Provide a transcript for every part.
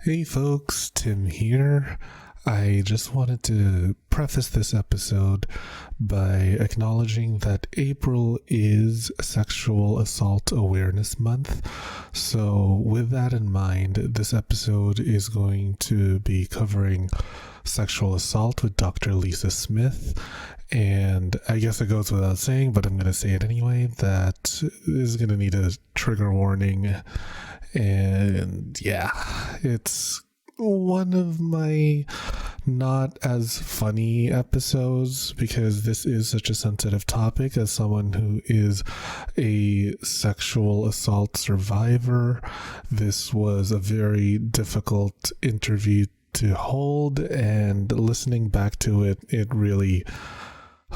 Hey folks, Tim here. I just wanted to preface this episode by acknowledging that April is Sexual Assault Awareness Month. So, with that in mind, this episode is going to be covering sexual assault with Dr. Lisa Smith. And I guess it goes without saying, but I'm going to say it anyway, that this is going to need a trigger warning. And yeah, it's one of my not as funny episodes because this is such a sensitive topic. As someone who is a sexual assault survivor, this was a very difficult interview to hold, and listening back to it, it really,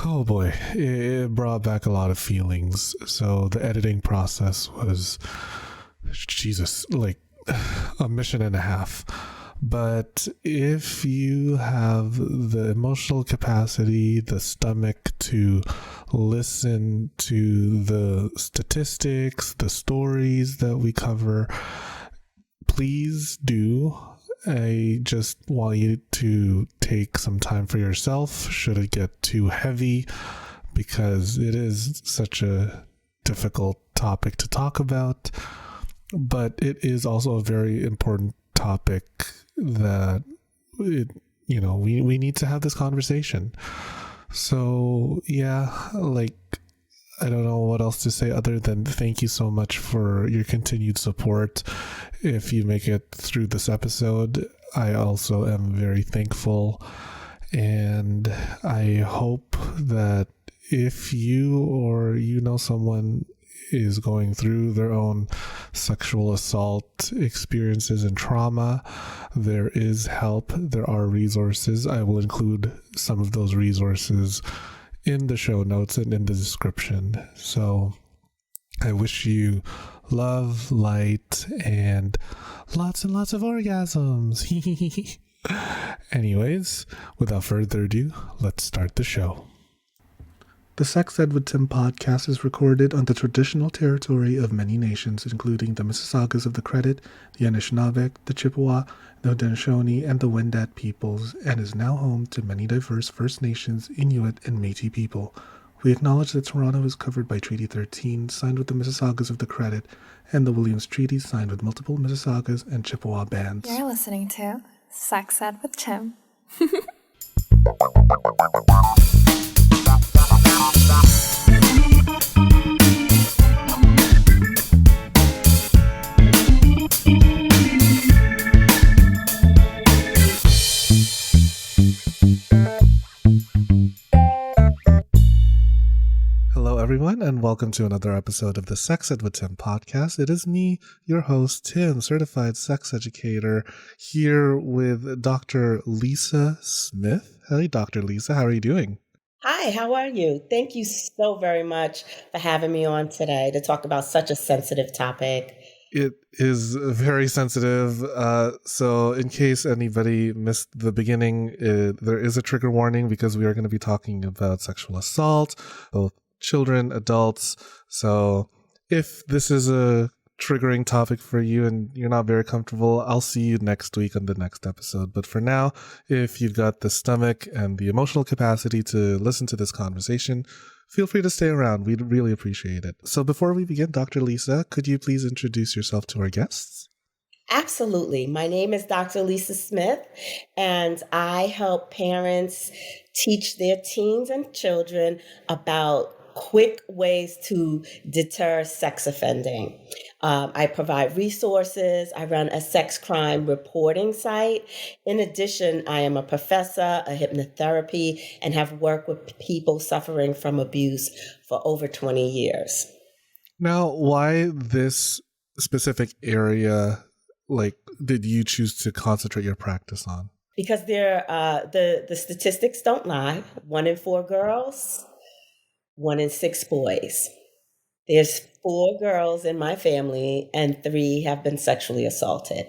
oh boy, it brought back a lot of feelings. So the editing process was, Jesus, like a mission and a half. But if you have the emotional capacity, the stomach to listen to the statistics, the stories that we cover, please do. I just want you to take some time for yourself should it get too heavy, because it is such a difficult topic to talk about. But it is also a very important topic that we need to have this conversation. So yeah, like, I don't know what else to say other than thank you so much for your continued support. If you make it through this episode, I also am very thankful, and I hope that if you or you know someone is going through their own sexual assault experiences and trauma, there is help. There are resources. I will include some of those resources in the show notes and in the description. So I wish you love, light, and lots of orgasms. Anyways, without further ado, let's start the show. The Sex Ed with Tim podcast is recorded on the traditional territory of many nations, including the Mississaugas of the Credit, the Anishinaabe, the Chippewa, the Haudenosaunee, and the Wendat peoples, and is now home to many diverse First Nations, Inuit, and Métis people. We acknowledge that Toronto is covered by Treaty 13, signed with the Mississaugas of the Credit, and the Williams Treaty, signed with multiple Mississaugas and Chippewa bands. You're listening to Sex Ed with Tim. Hello, everyone, and welcome to another episode of the Sex Ed with Tim podcast. It is me, your host, Tim, certified sex educator, here with Dr. Lisa Smith. Hey, Dr. Lisa, how are you doing? Hi, how are you? Thank you so very much for having me on today to talk about such a sensitive topic. It is very sensitive. So in case anybody missed the beginning, there is a trigger warning because we are going to be talking about sexual assault, both children, adults. So if this is a triggering topic for you and you're not very comfortable, I'll see you next week on the next episode. But for now, if you've got the stomach and the emotional capacity to listen to this conversation, feel free to stay around. We'd really appreciate it. So before we begin, Dr. Lisa, could you please introduce yourself to our guests? Absolutely. My name is Dr. Lisa Smith, and I help parents teach their teens and children about quick ways to deter sex offending. I provide resources. I run a sex crime reporting site. In addition, I am a professor of hypnotherapy and have worked with people suffering from abuse for over 20 years. Now, why this specific area, did you choose to concentrate your practice on? Because the statistics don't lie. 1 in 4 girls, 1 in 6 boys. There's 4 girls in my family and 3 have been sexually assaulted.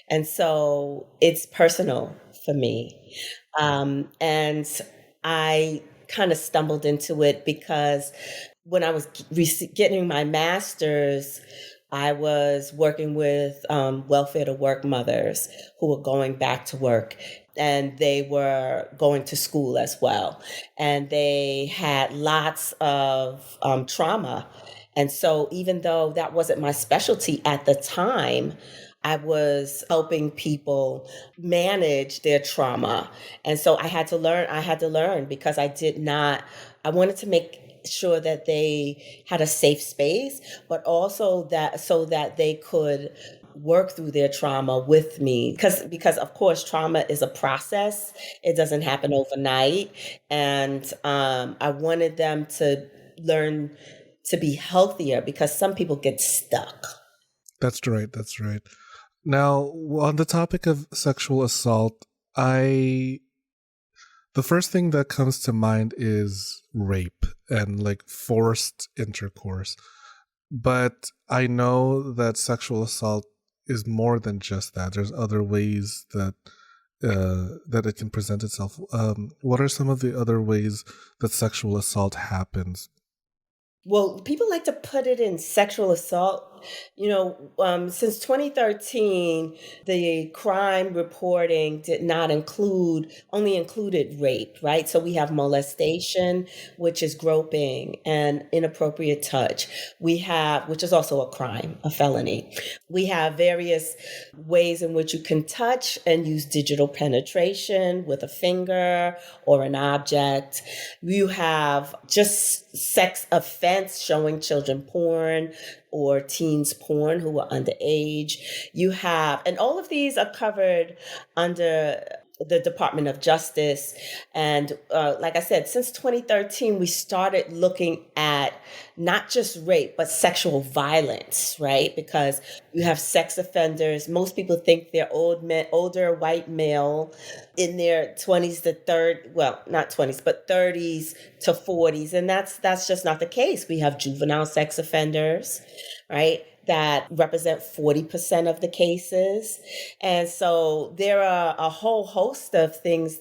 And so it's personal for me. And I kind of stumbled into it because when I was getting my master's, I was working with welfare to work mothers who were going back to work, and they were going to school as well. And they had lots of trauma. And so, even though that wasn't my specialty at the time, I was helping people manage their trauma. And so I had to learn because I wanted to make sure that they had a safe space, but also that so that they could work through their trauma with me because of course trauma is a process. It doesn't happen overnight. And I wanted them to learn to be healthier because some people get stuck. That's right. That's right. Now, on the topic of sexual assault, I the first thing that comes to mind is rape and like forced intercourse. But I know that sexual assault is more than just that. There's other ways that it can present itself. What are some of the other ways that sexual assault happens? Well, people like to put it in sexual assault. Since 2013, the crime reporting did not only included rape, right? So we have molestation, which is groping and inappropriate touch. We have, which is also a crime, a felony. We have various ways in which you can touch and use digital penetration with a finger or an object. You have just sex offense, showing children porn or teens porn who are underage. And all of these are covered under the Department of Justice. And like I said, since 2013, we started looking at not just rape, but sexual violence, right? Because you have sex offenders. Most people think they're older white male in their 20s to well, not 20s, but 30s to 40s. And that's just not the case. We have juvenile sex offenders, right? That represent 40% of the cases. And so there are a whole host of things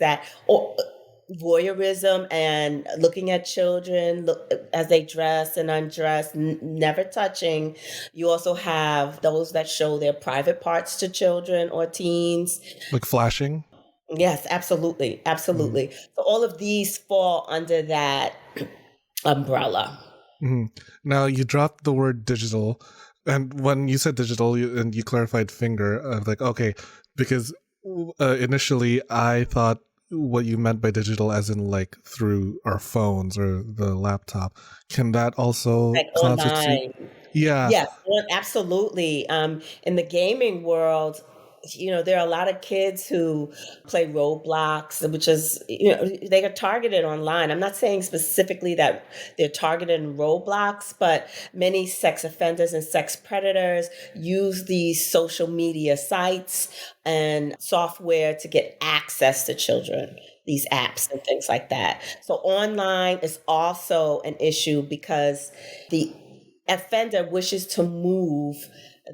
voyeurism and looking at children as they dress and undress, never touching. You also have those that show their private parts to children or teens. Like flashing? Yes, absolutely. Absolutely. So all of these fall under that umbrella. Now, you dropped the word digital. And when you said digital and you clarified finger, I was like, okay, because initially I thought what you meant by digital as in like through our phones or the laptop. Can that also Like constitute? online. Yeah, Yes, well, absolutely. In the gaming world, there are a lot of kids who play Roblox, which is, they are targeted online. I'm not saying specifically that they're targeted in Roblox, but many sex offenders and sex predators use these social media sites and software to get access to children, these apps and things like that. So online is also an issue because the offender wishes to move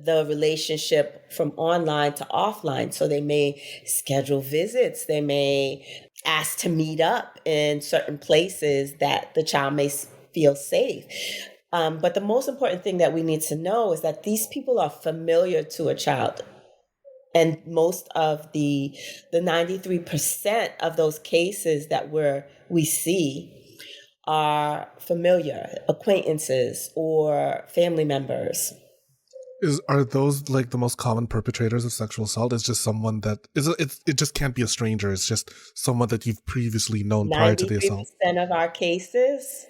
the relationship from online to offline. So they may schedule visits, they may ask to meet up in certain places that the child may feel safe. But the most important thing that we need to know is that these people are familiar to a child. And most of the 93% of those cases that we see are familiar acquaintances or family members. are those like the most common perpetrators of sexual assault? It's just someone that it just can't be a stranger. It's just someone that you've previously known prior to the assault. 93% of our cases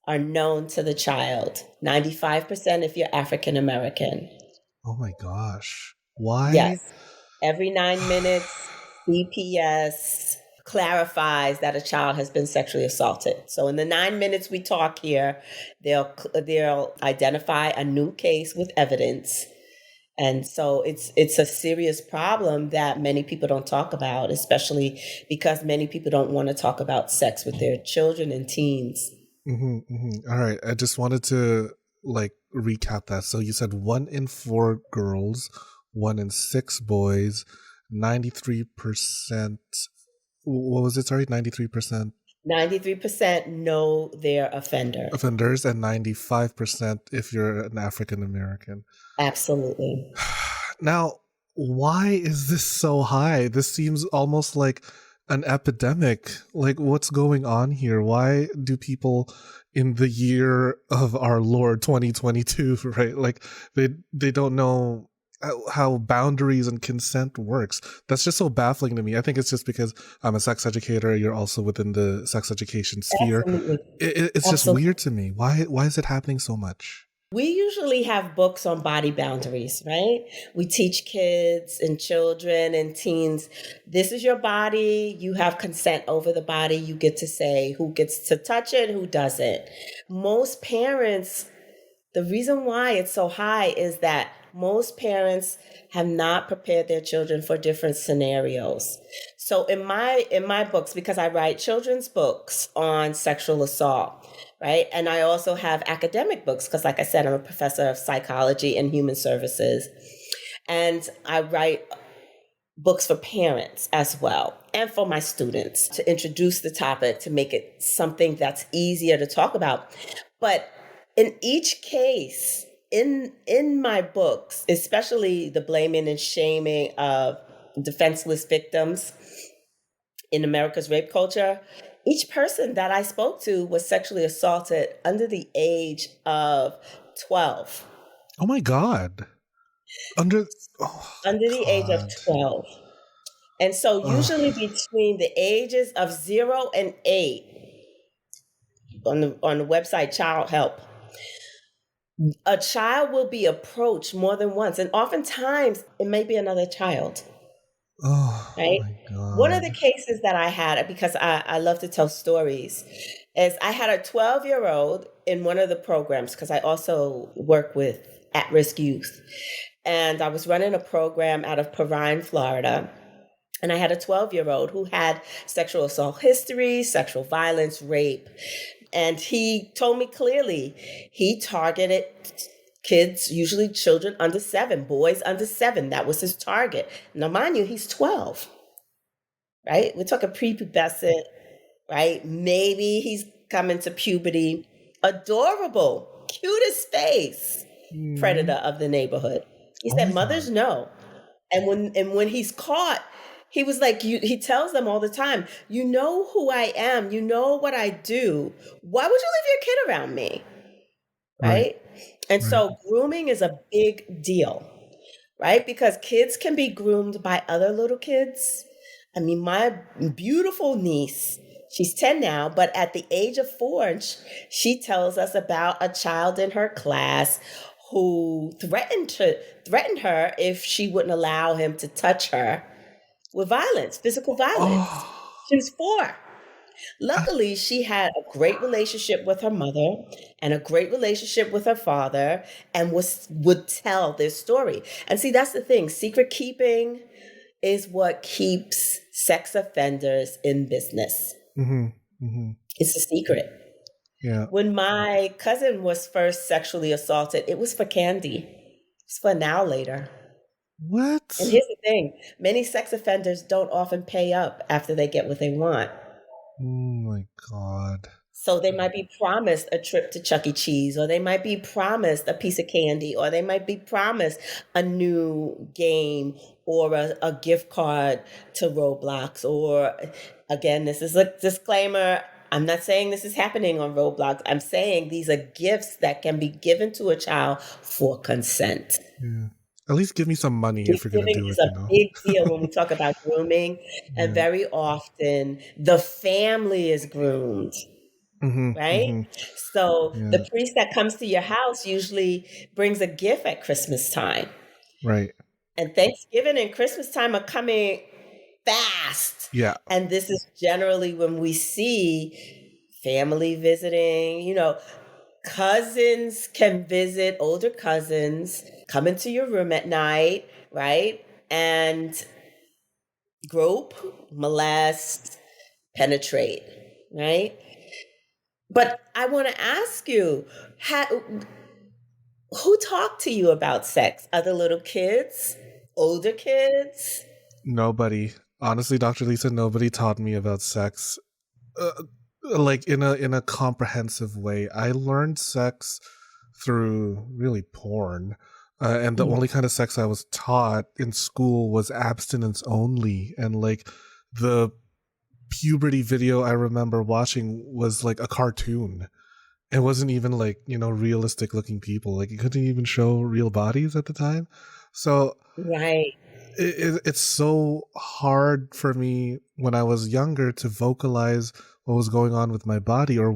are known to the child. 95% if you're African American. Oh my gosh. Why? Yes. Every 9 minutes, CPS clarifies that a child has been sexually assaulted. So in the 9 minutes we talk here, they'll identify a new case with evidence. And so it's a serious problem that many people don't talk about, especially because many people don't want to talk about sex with their children and teens. All right. I just wanted to like recap that. So you said 1 in 4 girls, 1 in 6 boys, 93%. What was it? Sorry, 93%. 93% know their offender. Offenders, and 95% if you're an African American. Absolutely. Now, why is this so high? This seems almost like an epidemic. Like, what's going on here? Why do people in the year of our Lord 2022, right? Like, they don't know how boundaries and consent works. That's just so baffling to me. I think it's just because I'm a sex educator. You're also within the sex education sphere. Absolutely. It's just Absolutely. weird to me. Why is it happening so much? We usually have books on body boundaries, right? We teach kids and children and teens, this is your body. You have consent over the body. You get to say who gets to touch it, who doesn't. Most parents, the reason why it's so high is that most parents have not prepared their children for different scenarios. So in my books, because I write children's books on sexual assault, right? And I also have academic books because, like I said, I'm a professor of psychology and human services. And I write books for parents as well and for my students to introduce the topic, to make it something that's easier to talk about. But in each case, in my books, especially the blaming and shaming of defenseless victims in America's rape culture, each person that I spoke to was sexually assaulted under the age of 12. Oh my God. Oh Under the age of God. 12. And so usually Ugh. between the ages of 0 and 8 on the website Child Help, a child will be approached more than once, and oftentimes it may be another child, Oh right? my One of the God. cases that I had, because I love to tell stories, is I had a 12-year-old in one of the programs, because I also work with at-risk youth. And I was running a program out of Perrine, Florida. And I had a 12-year-old who had sexual assault history, sexual violence, rape. And he told me clearly he targeted kids, usually children under 7, boys under 7. That was his target. Now, mind you, he's 12, right? We're talking prepubescent, right? Maybe he's coming to puberty. Adorable, cutest face, predator Mm. of the neighborhood. He Oh my said, God. mothers know. And when he's caught, he was like, he tells them all the time, you know who I am, you know what I do. Why would you leave your kid around me? Right. Right? And Right. so grooming is a big deal, right? Because kids can be groomed by other little kids. I mean, my beautiful niece, she's 10 now, but at the age of 4, and she tells us about a child in her class who threatened her if she wouldn't allow him to touch her with violence, physical violence. Oh. She was 4. I- Luckily, she had a great relationship with her mother and a great relationship with her father, and would tell this story. And see, that's the thing. Secret keeping is what keeps sex offenders in business. mhm. Mhm. It's a secret. Yeah. When my cousin was first sexually assaulted, it was for candy. It's for now later. And What? here's the thing, many sex offenders don't often pay up after they get what they want. Oh my God. So they might be promised a trip to Chuck E. Cheese, or they might be promised a piece of candy, or they might be promised a new game, or a gift card to Roblox. Or, again, this is a disclaimer. I'm not saying this is happening on Roblox. I'm saying these are gifts that can be given to a child for consent. Yeah. At least give me some money if Gift you're gonna giving do is it, a you know? big deal when we talk about grooming, and Yeah. very often the family is groomed, Mhm. right? Mhm. So the Yeah. priest that comes to your house usually brings a gift at Christmas time. Right. And Thanksgiving and Christmas time are coming fast. Yeah. And this is generally when we see family visiting, cousins can visit, older cousins come into your room at night, right? And grope, molest, penetrate, right? But I want to ask you, who talked to you about sex? Other little kids? Older kids? Nobody. Honestly, Dr. Lisa, nobody taught me about sex. Uh, like in a comprehensive way. I learned sex through really porn. And the Mm. only kind of sex I was taught in school was abstinence only. And like the puberty video I remember watching was like a cartoon. It wasn't even like, realistic looking people. Like it couldn't even show real bodies at the time. So Right. it's so hard for me when I was younger to vocalize what was going on with my body, or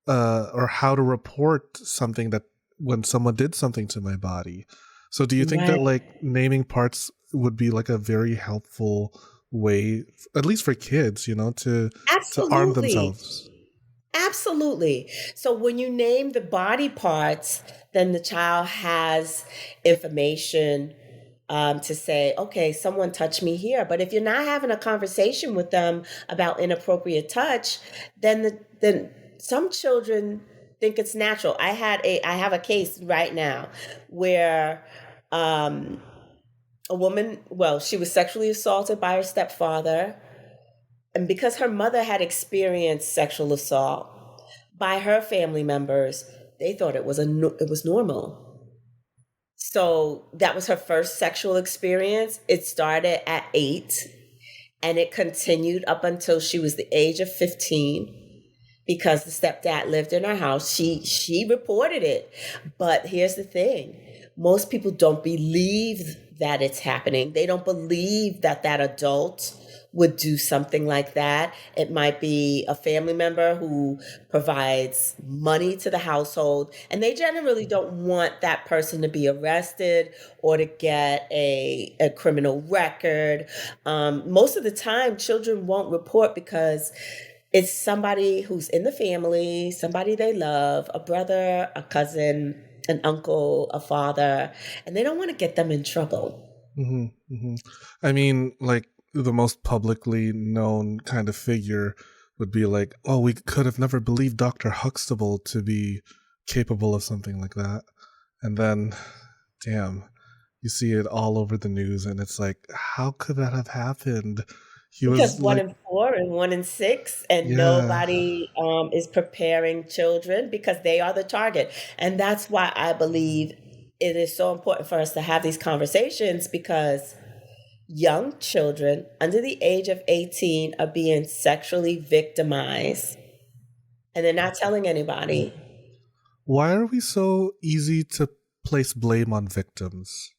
or how to report something that when someone did something to my body. So do you think that Right. like naming parts would be like a very helpful way, at least for kids, to arm Absolutely. themselves? Absolutely. So when you name the body parts, then the child has information to say, okay, someone touched me here. But if you're not having a conversation with them about inappropriate touch, then some children think it's natural. I have a case right now where um, a woman, well, she was sexually assaulted by her stepfather, and because her mother had experienced sexual assault by her family members, they thought it was normal. So that was her first sexual experience. It started at 8 and it continued up until she was the age of 15 because the stepdad lived in her house. She reported it. But here's the thing. Most people don't believe that it's happening. They don't believe that that adult would do something like that. It might be a family member who provides money to the household, and they generally don't want that person to be arrested or to get a criminal record. Most of the time, children won't report because it's somebody who's in the family, somebody they love, a brother, a cousin, an uncle, a father, and they don't want to get them in trouble. Hmm. Hmm. I mean, like the most publicly known kind of figure would be like, oh, we could have never believed Dr. Huxtable to be capable of something like that. And then, damn, you see it all over the news, and it's like, how could that have happened? He Because was one like, in four and one in six, and yeah. nobody is preparing children because they are the target. And that's why I believe it is so important for us to have these conversations because young children under the age of 18 are being sexually victimized and they're not telling anybody Why are we so easy to place blame on victims?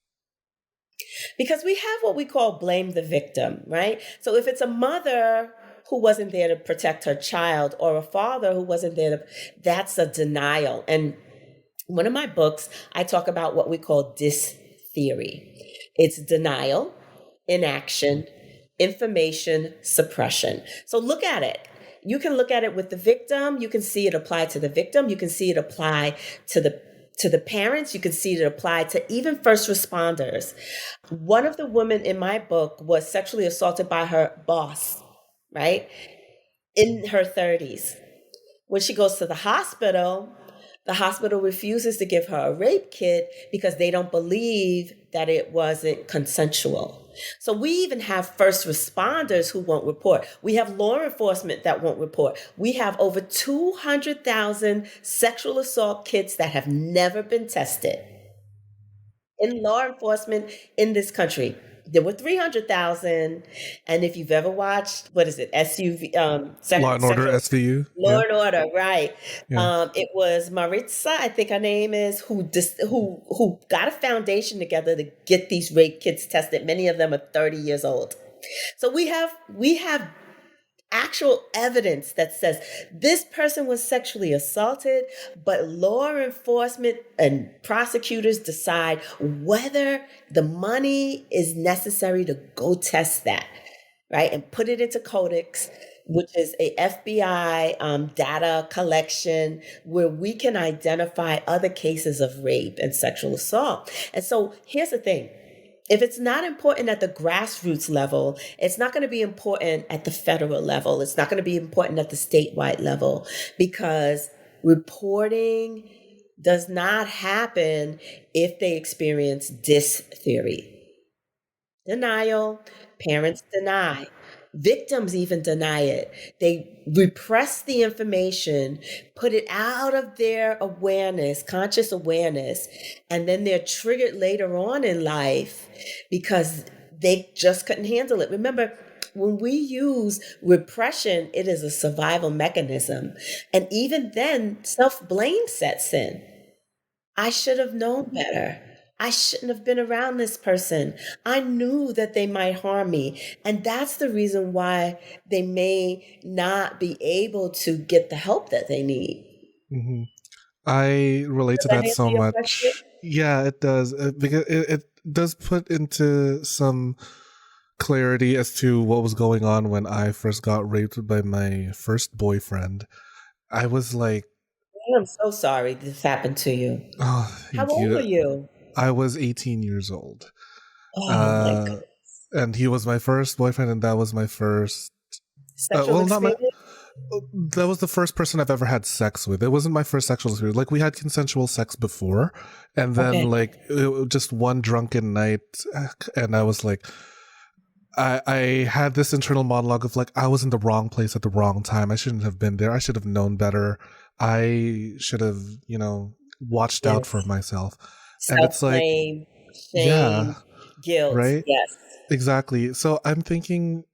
because we have what we call blame the victim, right? So if it's a mother who wasn't there to protect her child or a father who wasn't there to, that's a denial. And one of my books, I talk about what we call dis theory. It's denial, inaction, information suppression. So look at it. You can look at it with the victim. You can see it apply to the victim. You can see it apply to the parents. You can see it apply to even first responders. One of the women in my book was sexually assaulted by her boss, right? In her 30s. When she goes to the hospital refuses to give her a rape kit because they don't believe that it wasn't consensual. So we even have first responders who won't report. We have law enforcement that won't report. We have over 200,000 sexual assault kits that have never been tested in law enforcement in this country. There were 300,000. And if you've ever watched, what is it, SUV, Law and Order sexual SVU? Law Yeah. and Order, right? Yeah. It was Maritza, I think her name is, who got a foundation together to get these rape kits tested. Many of them are 30 years old. So we have actual evidence that says this person was sexually assaulted, but law enforcement and prosecutors decide whether the money is necessary to go test that, right? And put it into Codex, which is a FBI data collection where we can identify other cases of rape and sexual assault. And so here's the thing. If it's not important at the grassroots level, it's not going to be important at the federal level. It's not going to be important at the statewide level because reporting does not happen if they experience dis theory. Denial, parents deny. Victims even deny it. They repress the information, put it out of their awareness, conscious awareness, and then they're triggered later on in life because they just couldn't handle it. Remember, when we use repression, it is a survival mechanism. And even then, self-blame sets in. I should have known better. I shouldn't have been around this person. I knew that they might harm me. And that's the reason why they may not be able to get the help that they need. Mm-hmm. I relate to Does that that answer so your question? much. Yeah, it does. Because it does put into some clarity as to what was going on when I first got raped by my first boyfriend. I was like, I'm so sorry this happened to you. oh, How thank old were you. you? I was 18 years old. Oh my Uh, goodness. and he was my first boyfriend, and that was my first. Sexual Well, not my. experience? That was the first person I've ever had sex with. It wasn't my first sexual experience. Like, we had consensual sex before, and then Okay. like just one drunken night, and I was like, I had this internal monologue of like, I was in the wrong place at the wrong time. I shouldn't have been there. I should have known better. I should have, watched out for Yes. myself. And it's like, Self-blame, yeah, shame, guilt. right? Yes. Exactly. So I'm thinking,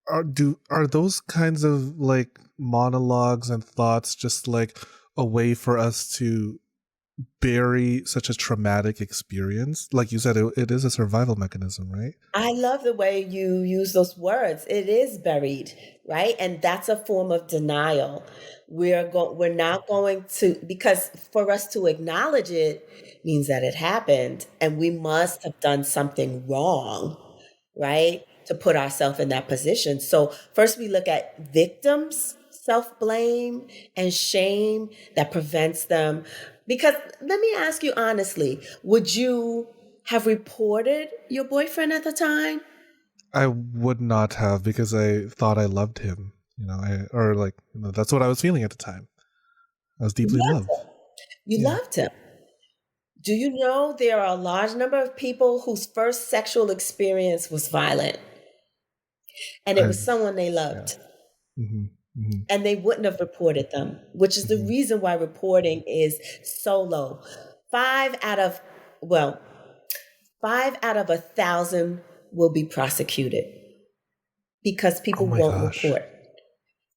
are those kinds of like monologues and thoughts just like a way for us to bury such a traumatic experience? Like you said, it is a survival mechanism, right? I love the way you use those words. It is buried, right? And that's a form of denial. We're not going to, because for us to acknowledge it means that it happened and we must have done something wrong, right? To put ourselves in that position. So first we look at victims, self-blame and shame that prevents them. Because let me ask you honestly, would you have reported your boyfriend at the time? I would not have, because I thought I loved him. That's what I was feeling at the time. I was You deeply in loved love. him. You Yeah. loved him. Do you know there are a large number of people whose first sexual experience was violent and it I, was someone they yeah. loved Mm-hmm. Mm-hmm. and they wouldn't have reported them, which is the Mm-hmm. reason why reporting is so low. Five out of, well, 5 out of 1,000 will be prosecuted because Oh people my won't gosh. report.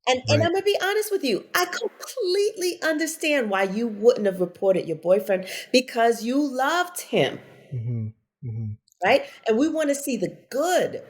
And Right. I'm gonna be honest with you, I completely understand why you wouldn't have reported your boyfriend because you loved him, Mm-hmm. Mm-hmm. right? And we want to see the good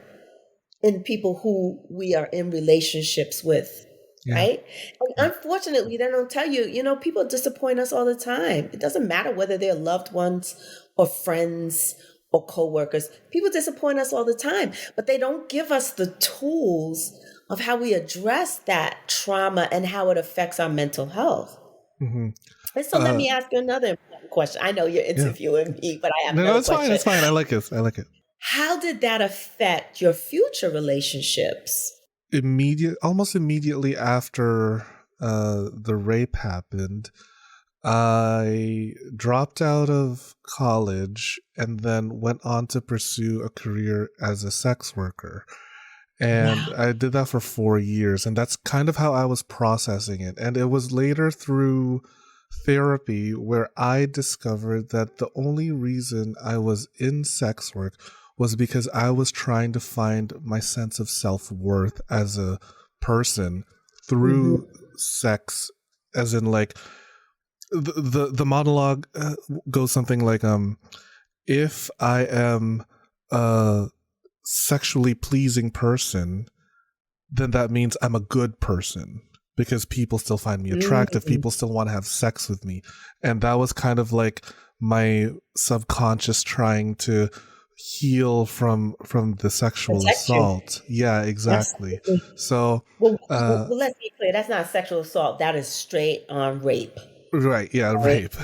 in people who we are in relationships with, Yeah. right? And unfortunately, they don't tell you, people disappoint us all the time. It doesn't matter whether they're loved ones or friends or coworkers. People disappoint us all the time, but they don't give us the tools of how we address that trauma and how it affects our mental health. Mm-hmm. And so let me ask you another important question. I know you're Yeah. interviewing me, but I have No, another it's fine. question. It's fine. I like it. I like it. How did that affect your future relationships? Almost immediately after the rape happened, I dropped out of college and then went on to pursue a career as a sex worker. And Wow. I did that for 4 years. And that's kind of how I was processing it. And it was later through therapy where I discovered that the only reason I was in sex work was because I was trying to find my sense of self-worth as a person Mhm. through sex, as in like the monologue goes something like, if I am a sexually pleasing person, then that means I'm a good person because people still find me attractive. Mm. People still want to have sex with me. And that was kind of like my subconscious trying to heal from the sexual Protect you. assault. Yeah, exactly. Absolutely. So Well, let's be clear. That's not sexual assault. That is straight on rape, right, yeah, right? rape.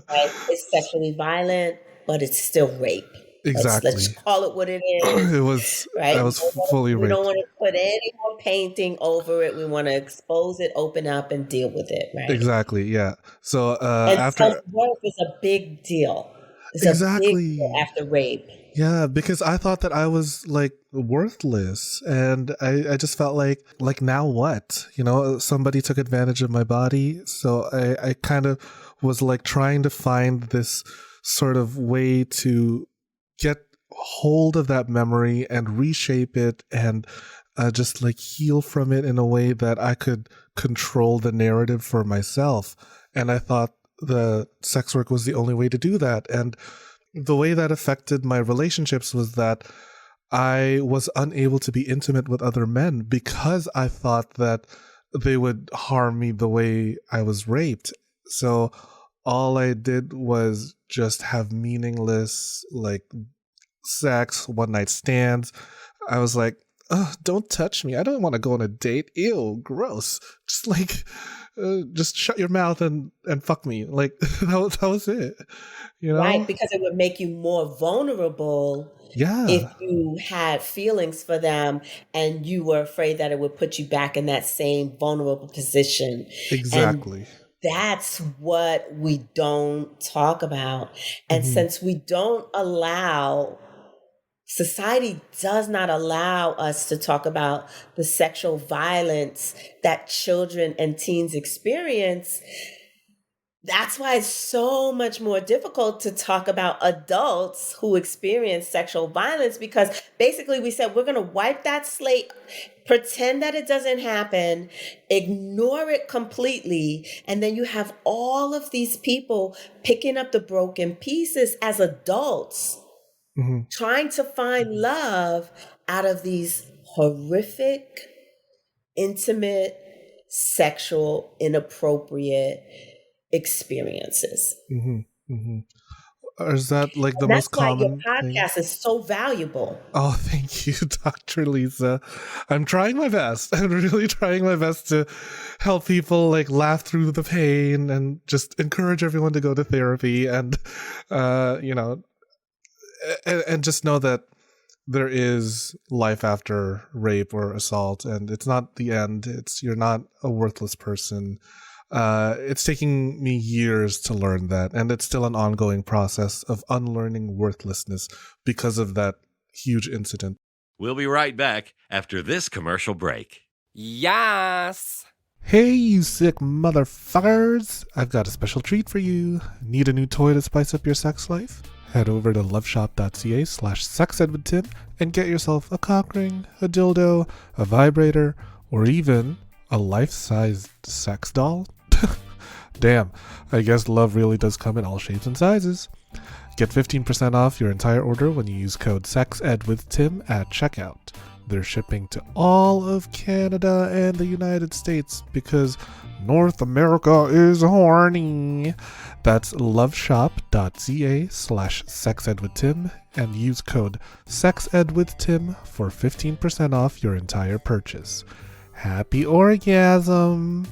Right? It's sexually violent, but it's still rape. Let's Exactly. call it what it is, right? I was fully We don't raped. want to put any more painting over it. We want to expose it, open up, and deal with it, right? Exactly, yeah. So And self after worth is a big deal. It's a big deal exactly after rape. Yeah, because I thought that I was like worthless, and I just felt like now what? Somebody took advantage of my body, so I kind of was like trying to find this sort of way to get hold of that memory and reshape it and just like heal from it in a way that I could control the narrative for myself. And I thought the sex work was the only way to do that. And the way that affected my relationships was that I was unable to be intimate with other men because I thought that they would harm me the way I was raped. So all I did was just have meaningless, like, sex, one night stands. I was like, ugh, don't touch me. I don't want to go on a date. Ew, gross. Just like, just shut your mouth and fuck me. Like, that was it, Right, because it would make you more vulnerable if Yeah, you had feelings for them and you were afraid that it would put you back in that same vulnerable position. And exactly. that's what we don't talk about. And Hmm. since we don't allow, society does not allow us to talk about the sexual violence that children and teens experience, that's why it's so much more difficult to talk about adults who experience sexual violence, because basically we said we're going to wipe that slate, pretend that it doesn't happen, ignore it completely, and then you have all of these people picking up the broken pieces as adults Hmm. trying to find love out of these horrific, intimate, sexual, inappropriate experiences. Hmm. Hmm. Or is that like the And that's most why your common thing? podcast is so valuable. Oh, thank you, Dr. Lisa. I'm trying my best. I'm really trying my best to help people like laugh through the pain and just encourage everyone to go to therapy and, uh, you know, and just know that there is life after rape or assault, and it's not the end. You're not a worthless person. It's taking me years to learn that, and it's still an ongoing process of unlearning worthlessness because of that huge incident. We'll be right back after this commercial break. Yes. Hey, you sick motherfuckers! I've got a special treat for you. Need a new toy to spice up your sex life? Head over to loveshop.ca/sexedwithtim and get yourself a cock ring, a dildo, a vibrator, or even a life-sized sex doll. Damn, I guess love really does come in all shapes and sizes. Get 15% off your entire order when you use code SEXEDWITHTIM at checkout. They're shipping to all of Canada and the United States because North America is horny. That's loveshop.ca/sexedwithtim and use code SEXEDWITHTIM for 15% off your entire purchase. Happy orgasm!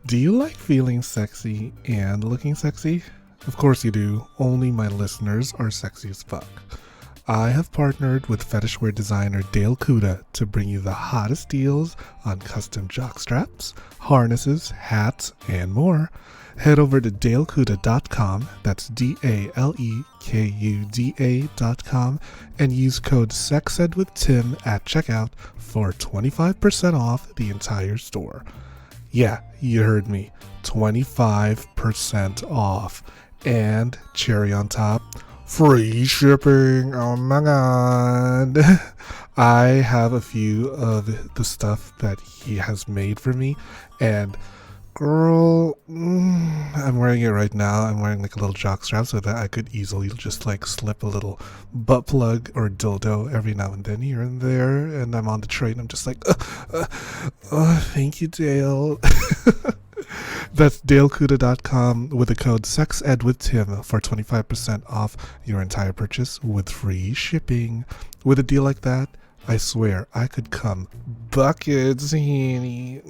Do you like feeling sexy and looking sexy? Of course you do. Only my listeners are sexy as fuck. I have partnered with fetishwear designer Dale Kuda to bring you the hottest deals on custom jockstraps, harnesses, hats, and more. Head over to dalekuda.com, that's DALEKUDA.com, and use code SEXEDWITHTIM at checkout for 25% off the entire store. Yeah, you heard me. 25% off. And cherry on top, free shipping. Oh my god. I have a few of the stuff that he has made for me, and girl, I'm wearing it right now. I'm wearing like a little jock strap so that I could easily just like slip a little butt plug or dildo every now and then here and there. And I'm on the train. I'm just like, thank you, Dale. That's dalekuda.com with the code SEXEDWITHTIM for 25% off your entire purchase with free shipping. With a deal like that, I swear I could come buckets, honey.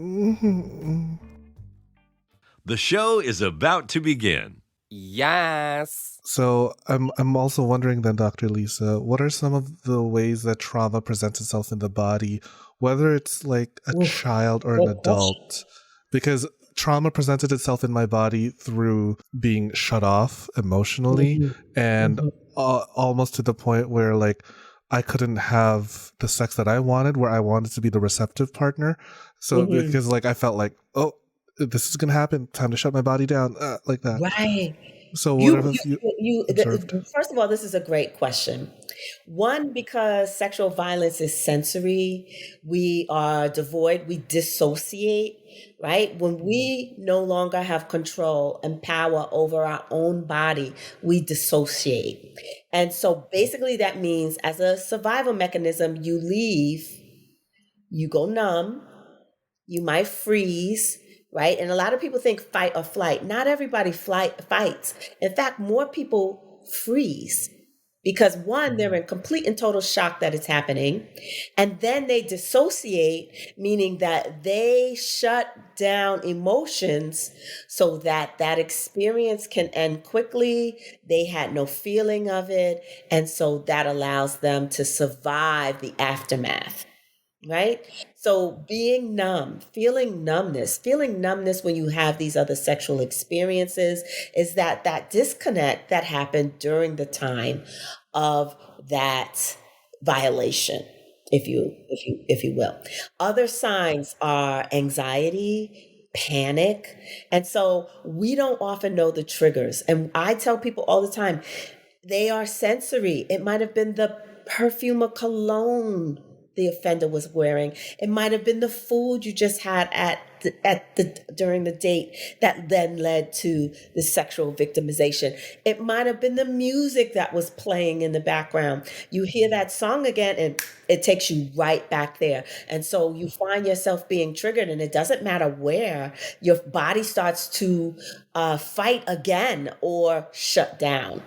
The show is about to begin. Yes. So I'm also wondering then, Dr. Lisa, what are some of the ways that trauma presents itself in the body, whether it's like a child or an adult? Because trauma presented itself in my body through being shut off emotionally, and almost to the point where like I couldn't have the sex that I wanted, where I wanted to be the receptive partner. So Mhm. because like I felt like, oh, this is gonna happen. Time to shut my body down, like that. Right. So what have you observed? First of all, this is a great question. One, because sexual violence is sensory, we are devoid, we dissociate, right? When we no longer have control and power over our own body, we dissociate. And so basically, that means as a survival mechanism, you leave, you go numb, you might freeze, right? And a lot of people think fight or flight. Not everybody fights. In fact, more people freeze because one, they're in complete and total shock that it's happening. And then they dissociate, meaning that they shut down emotions so that that experience can end quickly. They had no feeling of it. And so that allows them to survive the aftermath. Right? So being numb, feeling numbness when you have these other sexual experiences is that disconnect that happened during the time of that violation, if you will. Other signs are anxiety, panic. And so we don't often know the triggers. And I tell people all the time, they are sensory. It might have been the perfume or cologne the offender was wearing. It might have been the food you just had during the date that then led to the sexual victimization. It might have been the music that was playing in the background. You hear that song again and it takes you right back there. And so you find yourself being triggered, and it doesn't matter where, your body starts to fight again or shut down.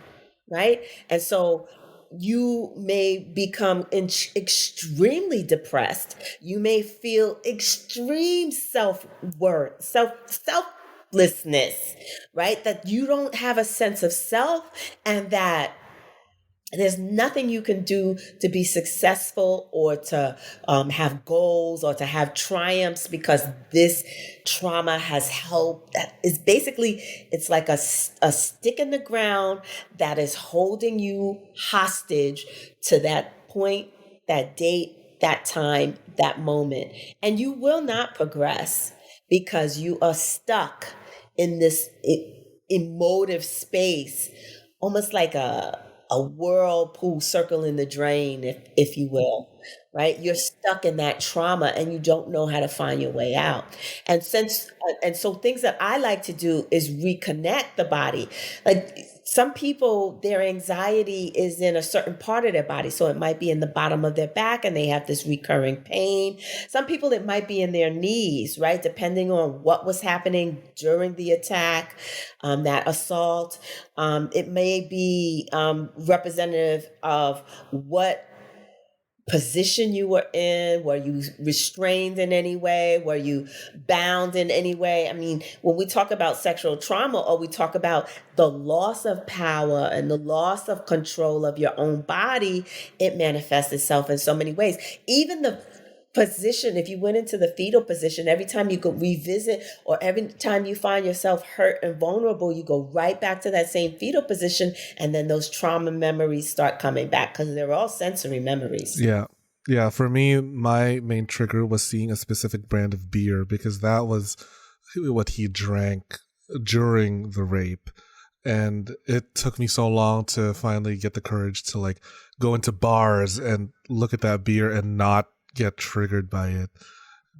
Right? And so you may become extremely depressed. You may feel extreme self-worth, selflessness, right? That you don't have a sense of self, and that there's nothing you can do to be successful or to have goals or to have triumphs, because this trauma has helped. That is basically, it's like a stick in the ground that is holding you hostage to that point, that date, that time, that moment. And you will not progress because you are stuck in this emotive space, almost like a whirlpool circling the drain, if you will, right? You're stuck in that trauma and you don't know how to find your way out. And so things that I like to do is reconnect the body. Like some people, their anxiety is in a certain part of their body. So it might be in the bottom of their back and they have this recurring pain. Some people, it might be in their knees, right? Depending on what was happening during the attack, that assault. It may be representative of what position you were in. Were you restrained in any way? Were you bound in any way? I mean, when we talk about sexual trauma, or we talk about the loss of power and the loss of control of your own body, it manifests itself in so many ways. Even the position, if you went into the fetal position, every time you go revisit, or every time you find yourself hurt and vulnerable, you go right back to that same fetal position, and then those trauma memories start coming back, because they're all sensory memories. Yeah, for me, my main trigger was seeing a specific brand of beer, because that was what he drank during the rape. And it took me so long to finally get the courage to like go into bars and look at that beer and not get triggered by it.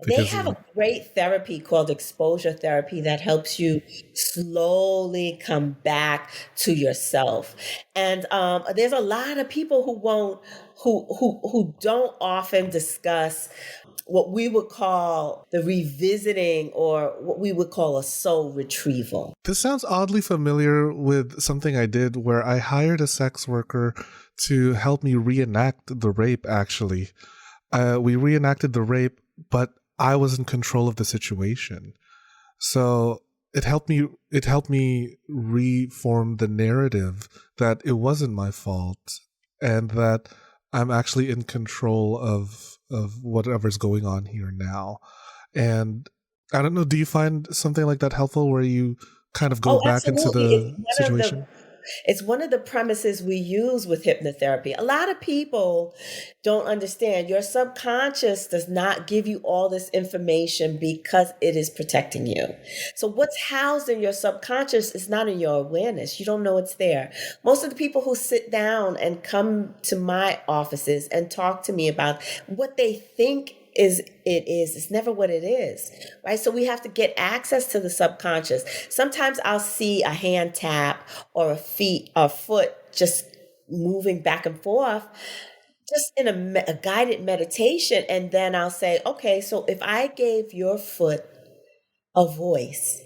They have a great therapy called exposure therapy that helps you slowly come back to yourself. And there's a lot of people who don't often discuss what we would call the revisiting, or what we would call a soul retrieval. This sounds oddly familiar with something I did, where I hired a sex worker to help me reenact the rape, actually. We reenacted the rape, but I was in control of the situation. So it helped me reform the narrative that it wasn't my fault, and that I'm actually in control of whatever's going on here now. And I don't know, do you find something like that helpful, where you kind of go back into Absolutely. the situation? It's one of the premises we use with hypnotherapy. A lot of people don't understand your subconscious does not give you all this information because it is protecting you. So what's housed in your subconscious is not in your awareness. You don't know it's there. Most of the people who sit down and come to my offices and talk to me about what they think it's never what it is, right? So we have to get access to the subconscious. Sometimes I'll see a hand tap or a foot just moving back and forth just in a guided meditation, and then I'll say, okay, so if I gave your foot a voice,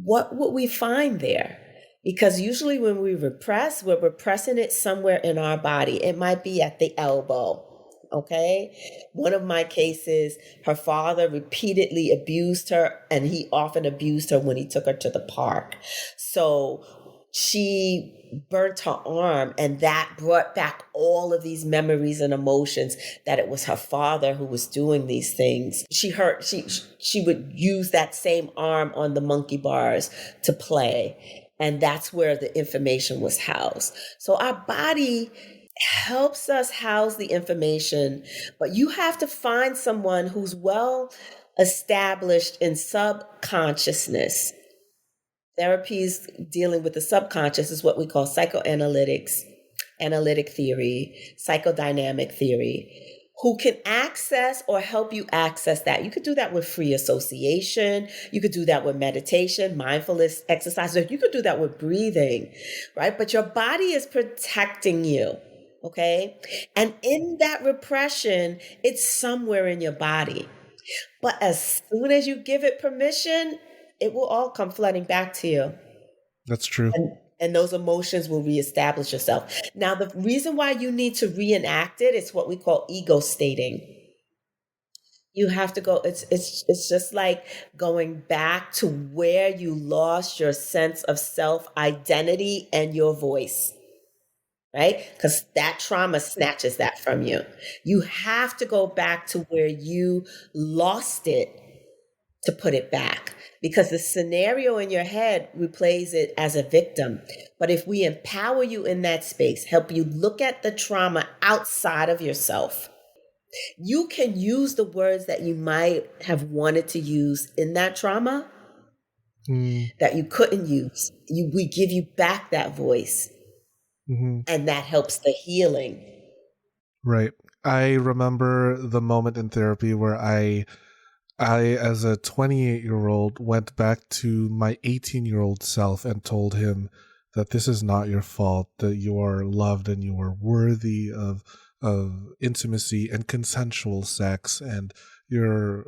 what would we find there? Because usually when we repress, we're repressing it somewhere in our body. It might be at the elbow. Okay. One of my cases, her father repeatedly abused her, and he often abused her when he took her to the park. So she burnt her arm, and that brought back all of these memories and emotions that it was her father who was doing these things. She would use that same arm on the monkey bars to play. And that's where the information was housed. So our body helps us house the information, but you have to find someone who's well established in subconsciousness. Therapies dealing with the subconscious is what we call psychoanalytics, analytic theory, psychodynamic theory, who can access or help you access that. You could do that with free association. You could do that with meditation, mindfulness exercises. You could do that with breathing, right? But your body is protecting you. Okay. And in that repression, it's somewhere in your body. But as soon as you give it permission, it will all come flooding back to you. That's true. And those emotions will reestablish yourself. Now, the reason why you need to reenact it is what we call ego stating. You have to go, it's just like going back to where you lost your sense of self-identity and your voice. Right? Because that trauma snatches that from you. You have to go back to where you lost it to put it back, because the scenario in your head replays it as a victim. But if we empower you in that space, help you look at the trauma outside of yourself, you can use the words that you might have wanted to use in that trauma that you couldn't use. We give you back that voice. Mm-hmm. And that helps the healing. Right. I remember the moment in therapy where I as a 28-year-old went back to my 18-year-old self and told him that this is not your fault, that you are loved and you are worthy of intimacy and consensual sex, and you're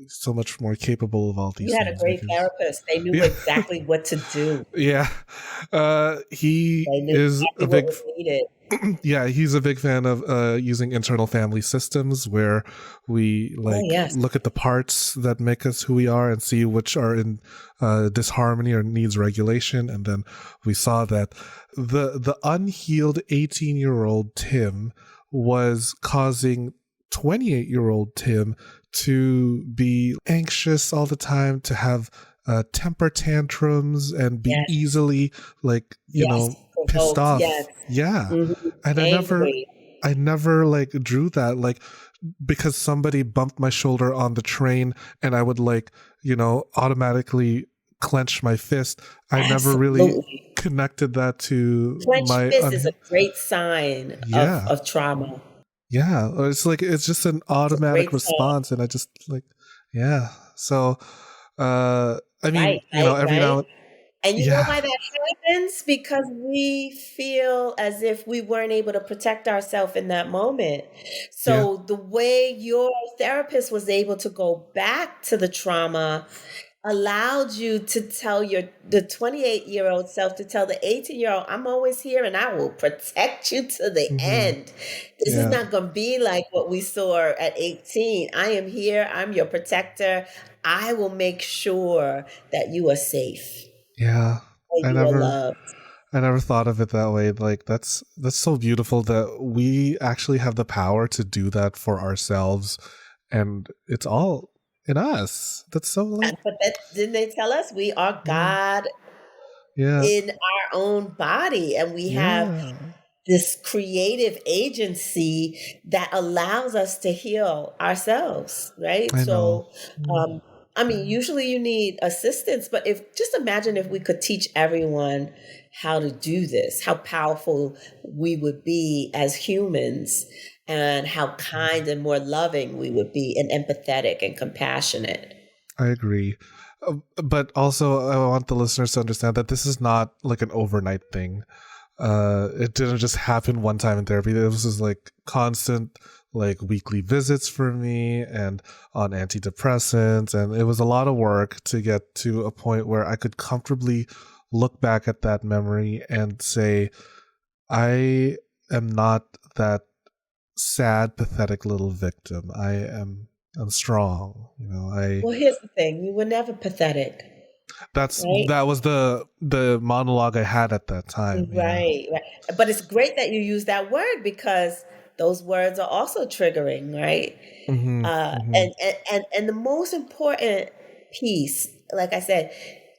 so much more capable of all these things. You had a great therapist. They knew exactly what to do. Yeah. He is a big... Yeah, he's a big fan of using internal family systems where we look at the parts that make us who we are and see which are in disharmony or needs regulation. And then we saw that the unhealed 18-year-old Tim was causing 28-year-old Tim to be anxious all the time, to have temper tantrums and be easily pissed off. Yeah. Mm-hmm. And I never drew that, because somebody bumped my shoulder on the train and I would automatically clench my fist. I never really connected that to my fist is a great sign of trauma. Yeah. It's just an automatic response. And I just so every now and you know why that happens? Because we feel as if we weren't able to protect ourselves in that moment. So the way your therapist was able to go back to the trauma allowed you to tell the 28-year-old self to tell the 18-year-old, I'm always here and I will protect you to the end. This is not going to be like what we saw at 18. I am here. I'm your protector. I will make sure that you are safe. Yeah. I never thought of it that way. That's so beautiful that we actually have the power to do that for ourselves, and it's all in us. That's so But didn't they tell us we are God Yeah. in our own body, and we have Yeah. this creative agency that allows us to heal ourselves, right? I know. So, I mean, usually you need assistance, but if just imagine if we could teach everyone how to do this, how powerful we would be as humans, and how kind and more loving we would be, and empathetic and compassionate. I agree. But also, I want the listeners to understand that this is not like an overnight thing. It didn't just happen one time in therapy. This was like constant, like weekly visits for me and on antidepressants. And it was a lot of work to get to a point where I could comfortably look back at that memory and say, I am not that sad, pathetic little victim. I'm strong. Well, here's the thing, you were never pathetic, right? That was the monologue I had at that time. Yeah. Right, right. But it's great that you use that word because those words are also triggering, right? Mm-hmm, Uh, mm-hmm, and the most important piece, like I said,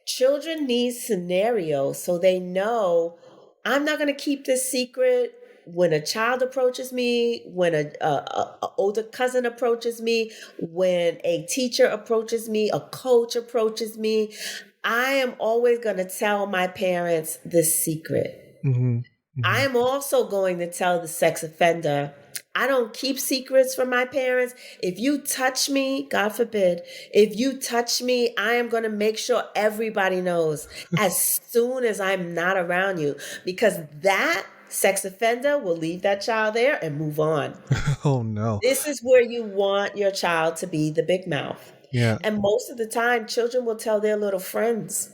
children need scenarios so they know I'm not going to keep this secret. When a child approaches me, when a older cousin approaches me, when a teacher approaches me, a coach approaches me, I am always going to tell my parents this secret. mm-hmm, I mm-hmm. am also going to tell the sex offender, I don't keep secrets from my parents. If you touch me, God forbid, if you touch me, I am going to make sure everybody knows as soon as I'm not around you, because that sex offender will leave that child there and move on. Oh no. This is where you want your child to be the big mouth. Yeah. And most of the time, children will tell their little friends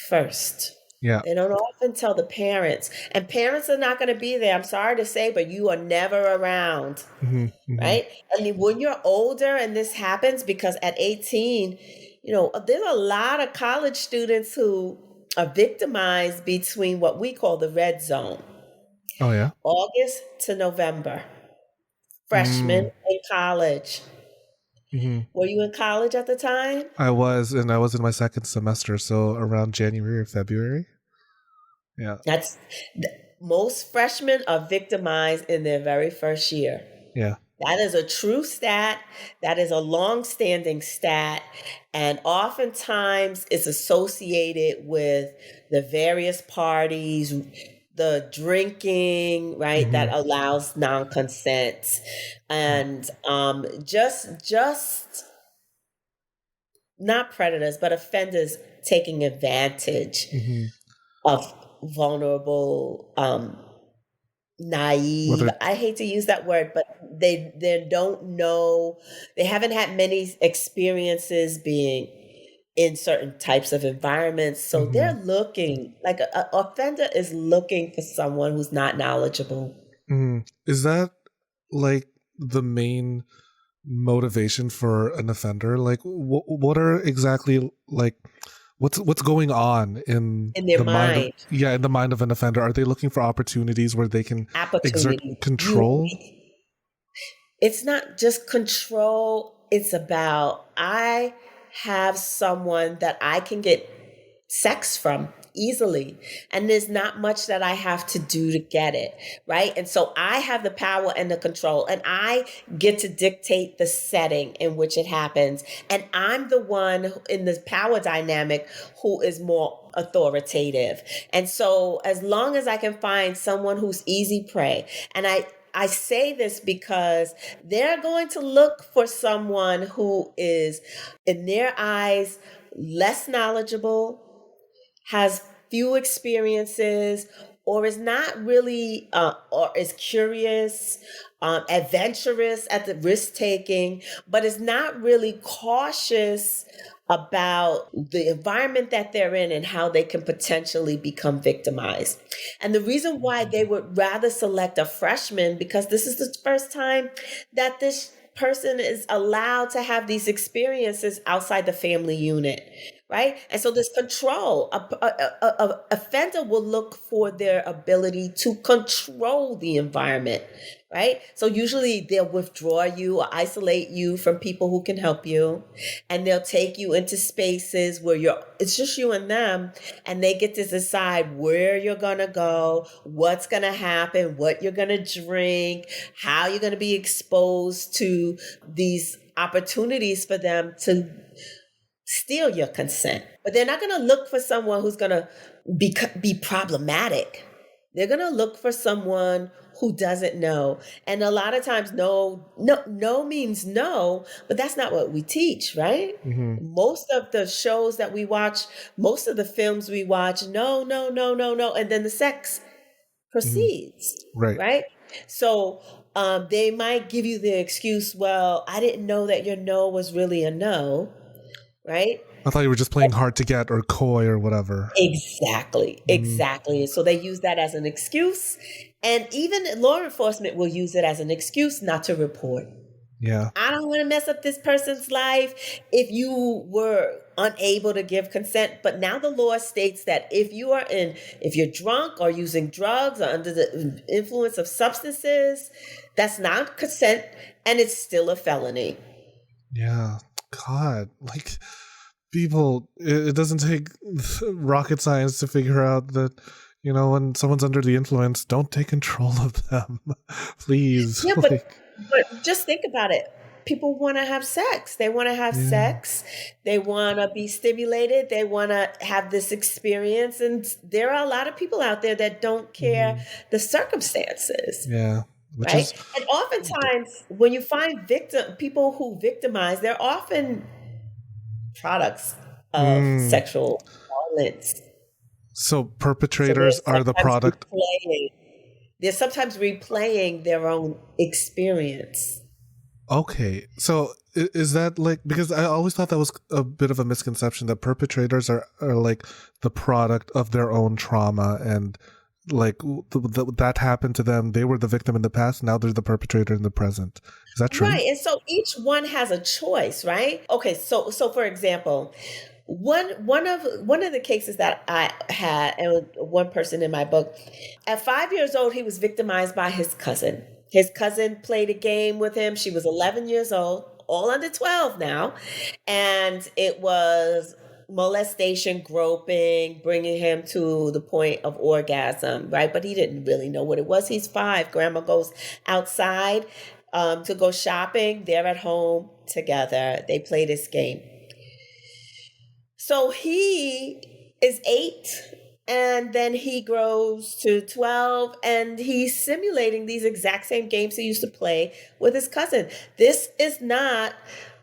first. Yeah. They don't often tell the parents. And parents are not going to be there. I'm sorry to say, but you are never around, Mm-hmm, mm-hmm, right? I mean, when you're older and this happens, because at 18, there's a lot of college students who are victimized between what we call the red zone, oh yeah. August to November, freshmen Mm, in college. mm-hmm. Were you in college at the time? I was in my second semester, so around January or February. Yeah. That's most freshmen are victimized in their very first year. Yeah. That is a true stat. That is a long-standing stat. And oftentimes it's associated with the various parties, the drinking, right, Mm-hmm. that allows non-consent. And just not predators, but offenders taking advantage Mm-hmm. of vulnerable, naive. Whether I hate to use that word, but they don't know. They haven't had many experiences being in certain types of environments, so mm-hmm. they're looking like a offender is looking for someone who's not knowledgeable. Mm-hmm. Is that like the main motivation for an offender? Like, what are exactly like what's going on in In their the mind of mind, in the mind of an offender? Are they looking for opportunities where they can exert opportunity. control? It's not just control, it's about I have someone that I can get sex from easily, and there's not much that I have to do to get it, right? And so I have the power and the control, and I get to dictate the setting in which it happens, and I'm the one in the power dynamic who is more authoritative. And so as long as I can find someone who's easy prey, and I say this because they're going to look for someone who is, in their eyes, less knowledgeable, has few experiences, or is not really, or is curious, adventurous at the risk taking, but is not really cautious about the environment that they're in and how they can potentially become victimized. And the reason why they would rather select a freshman, because this is the first time that this person is allowed to have these experiences outside the family unit, right? And so this control, a offender will look for their ability to control the environment, right? So usually they'll withdraw you or isolate you from people who can help you, and they'll take you into spaces where it's just you and them, and they get to decide where you're gonna go, what's gonna happen, what you're gonna drink, how you're gonna be exposed to these opportunities for them to steal your consent. But they're not going to look for someone who's going to be problematic. They're going to look for someone who doesn't know. And a lot of times no means no, but that's not what we teach, right? Mm-hmm. Most of the shows that we watch, most of the films we watch, no, no, no, no, no, and then the sex proceeds, Right. right? So they might give you the excuse, well, I didn't know that your no was really a no, right? I thought you were just playing hard to get or coy or whatever. Exactly. So they use that as an excuse. And even law enforcement will use it as an excuse not to report. Yeah. I don't want to mess up this person's life if you were unable to give consent. But now the law states that if you're drunk or using drugs or under the influence of substances, that's not consent and it's still a felony. Yeah. God, like people, it doesn't take rocket science to figure out that, when someone's under the influence, don't take control of them. Please. Yeah, but just think about it. People want to have sex. They want to have sex. They want to be stimulated. They want to have this experience. And there are a lot of people out there that don't care the circumstances. Yeah. Right? And oftentimes when you find people who victimize, they're often products of sexual violence. So perpetrators are the product. They're sometimes replaying their own experience. Okay. So is that like, because I always thought that was a bit of a misconception that perpetrators are like the product of their own trauma, and like that happened to them. They were the victim in the past. Now they're the perpetrator in the present. Is that true? Right. And so each one has a choice, right? Okay. So for example, one of the cases that I had, and one person in my book, at 5 years old, he was victimized by his cousin. His cousin played a game with him. She was 11 years old, all under 12 now. And it was molestation, groping, bringing him to the point of orgasm, right? But he didn't really know what it was. He's 5. Grandma goes outside to go shopping. They're at home together. They play this game. So he is 8, and then he grows to 12, and he's simulating these exact same games he used to play with his cousin. This is not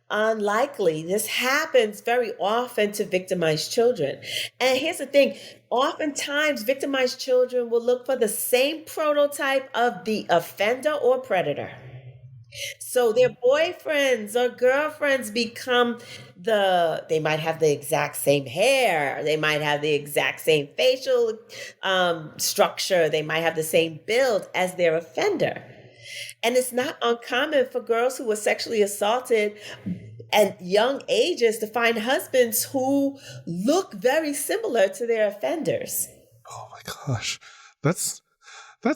unlikely. This happens very often to victimized children. And here's the thing. Oftentimes, victimized children will look for the same prototype of the offender or predator. So their boyfriends or girlfriends become they might have the exact same hair. They might have the exact same facial structure. They might have the same build as their offender. And it's not uncommon for girls who were sexually assaulted at young ages to find husbands who look very similar to their offenders. Oh my gosh. That's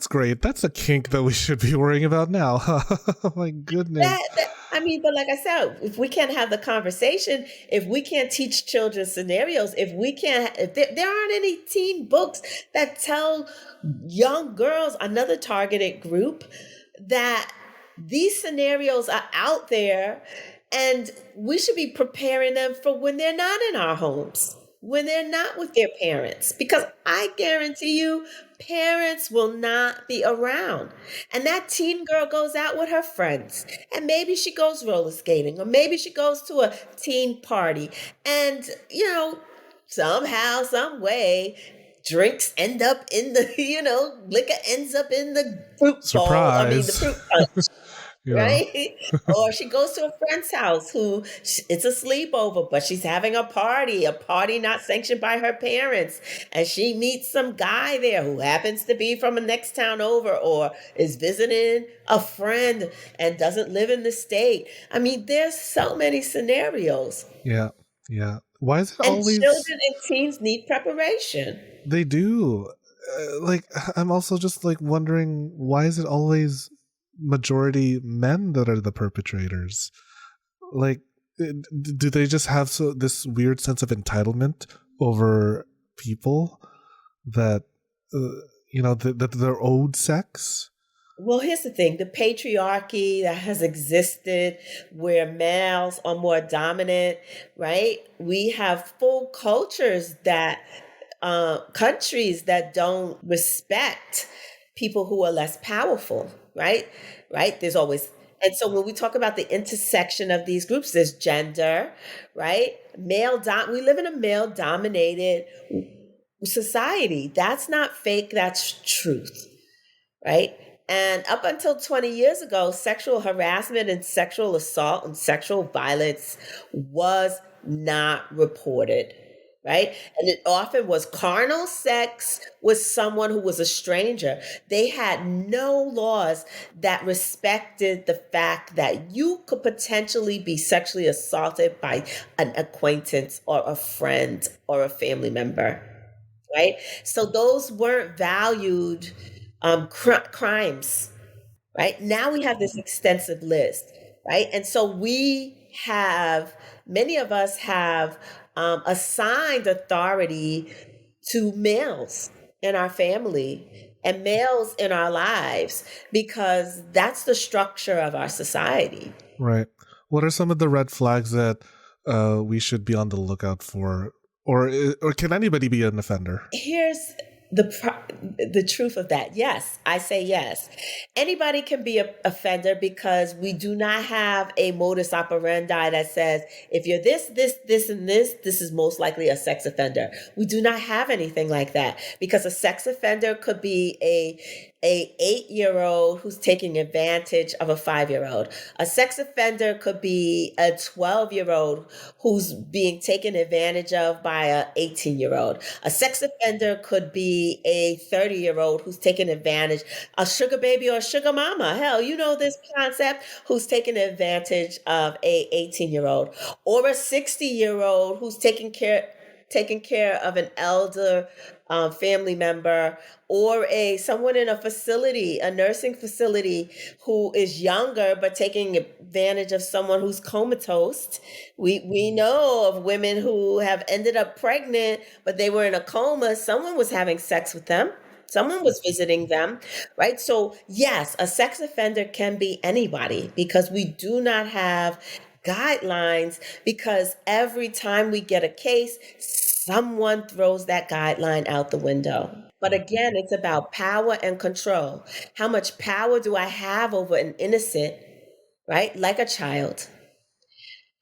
great. That's a kink that we should be worrying about now. Oh my goodness. But like I said, if we can't have the conversation, if we can't teach children scenarios, if there aren't any teen books that tell young girls, another targeted group, that these scenarios are out there and we should be preparing them for when they're not in our homes, when they're not with their parents, because I guarantee you parents will not be around. And that teen girl goes out with her friends, and maybe she goes roller skating, or maybe she goes to a teen party, and somehow, some way, drinks end up in the, liquor ends up in the fruit bowl. The fruit punch. Right? Or she goes to a friend's house it's a sleepover, but she's having a party not sanctioned by her parents. And she meets some guy there who happens to be from the next town over, or is visiting a friend and doesn't live in the state. There's so many scenarios. Yeah. Yeah. Why is it And always children and teens need preparation. they do? Like, I'm also just like wondering, why is it always majority men that are the perpetrators? Like, do they just have this weird sense of entitlement over people that that they're owed sex? Well, here's the thing, the patriarchy that has existed where males are more dominant, right? We have full cultures that, countries that don't respect people who are less powerful, right? Right? There's always, and so when we talk about the intersection of these groups, there's gender, right? We live in a male dominated society. That's not fake, that's truth, right? And up until 20 years ago, sexual harassment and sexual assault and sexual violence was not reported, right? And it often was carnal sex with someone who was a stranger. They had no laws that respected the fact that you could potentially be sexually assaulted by an acquaintance or a friend or a family member, right? So those weren't valued crimes, right? Now we have this extensive list, right? And so many of us have assigned authority to males in our family and males in our lives because that's the structure of our society. Right. What are some of the red flags that we should be on the lookout for, or can anybody be an offender? Here's the truth of that. Yes, I say yes. Anybody can be a offender because we do not have a modus operandi that says if you're this, and this is most likely a sex offender. We do not have anything like that because a sex offender could be a 8-year-old who's taking advantage of a 5-year-old. A sex offender could be a 12-year-old who's being taken advantage of by a 18-year-old. A sex offender could be a 30-year-old who's taking advantage, a sugar baby or a sugar mama. Hell, you know this concept, who's taking advantage of a 18-year-old, or a 60-year-old who's taking care of an elder family member, or someone in a nursing facility who is younger but taking advantage of someone who's comatose. We know of women who have ended up pregnant, but they were in a coma. Someone was having sex with them. Someone was visiting them, right? So yes, a sex offender can be anybody because we do not have guidelines, because every time we get a case, someone throws that guideline out the window. But again, it's about power and control. How much power do I have over an innocent, right? Like a child.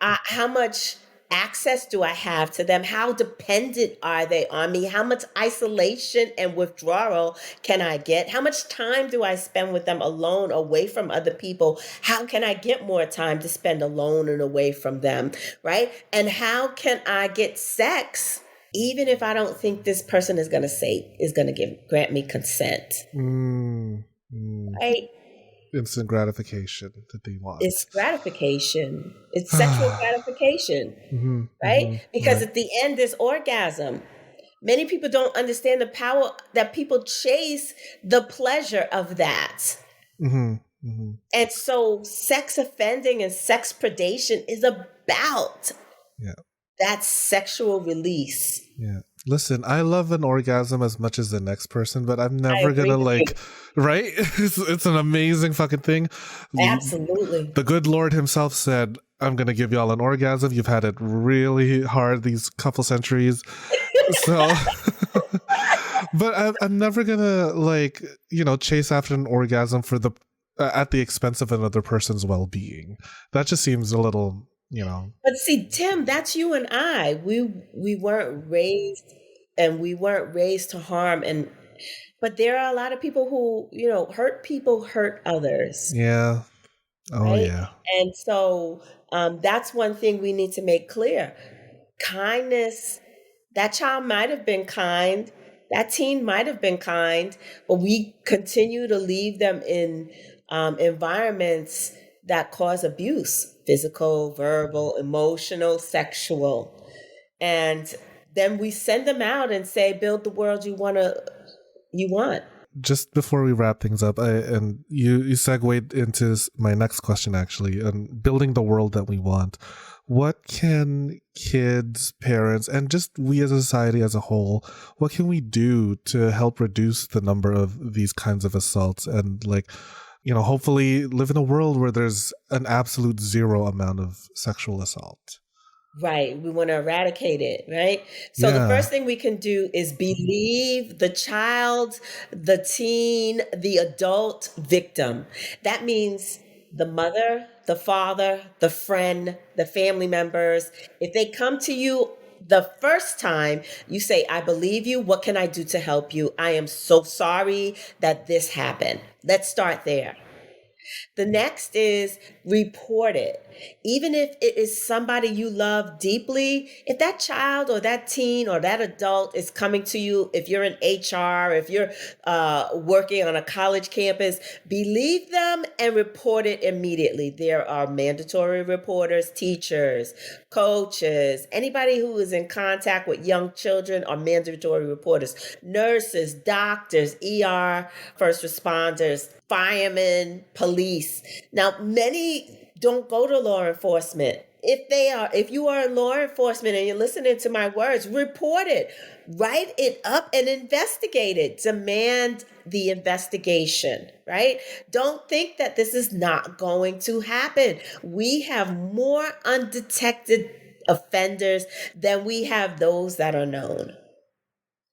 How much access do I have to them? How dependent are they on me? How much isolation and withdrawal can I get? How much time do I spend with them alone, away from other people? How can I get more time to spend alone and away from them, right? And how can I get sex even if I don't think this person is going to grant me consent? Right? Instant gratification that they want. It's gratification. It's sexual gratification, right? Because right. at the end, there's orgasm. Many people don't understand the power that people chase the pleasure of that. And so sex offending and sex predation is about that sexual release. Yeah. Listen, I love an orgasm as much as the next person, but I'm never gonna right? It's an amazing fucking thing. Absolutely. The good Lord himself said, I'm gonna give y'all an orgasm. You've had it really hard these couple centuries. So but I'm never gonna chase after an orgasm for at the expense of another person's well-being. That just seems a little, But see, Tim, that's you and I. We weren't raised to harm, but there are a lot of people who, hurt people hurt others. Yeah. Oh, right? yeah. And so that's one thing we need to make clear. Kindness, that child might have been kind, that teen might have been kind, but we continue to leave them in environments that cause abuse. physical, verbal, emotional, sexual. And then we send them out and say, build the world you want. Just before we wrap things up, and you segued into my next question, actually, on building the world that we want. What can kids, parents, and just we as a society as a whole, what can we do to help reduce the number of these kinds of assaults and, like, hopefully live in a world where there's an absolute zero amount of sexual assault? Right. We want to eradicate it, right? So the Yeah. first thing we can do is believe the child, the teen, the adult victim. That means the mother, the father, the friend, the family members. If they come to you the first time, you say, I believe you. What can I do to help you? I am so sorry that this happened. Let's start there. The next is report it. Even if it is somebody you love deeply, if that child or that teen or that adult is coming to you, if you're in HR, if you're working on a college campus, believe them and report it immediately. There are mandatory reporters, teachers, coaches, anybody who is in contact with young children are mandatory reporters, nurses, doctors, ER, first responders, firemen, police. Now, many don't go to law enforcement. If you are in law enforcement and you're listening to my words, report it, write it up and investigate it. Demand the investigation, right? Don't think that this is not going to happen. We have more undetected offenders than we have those that are known.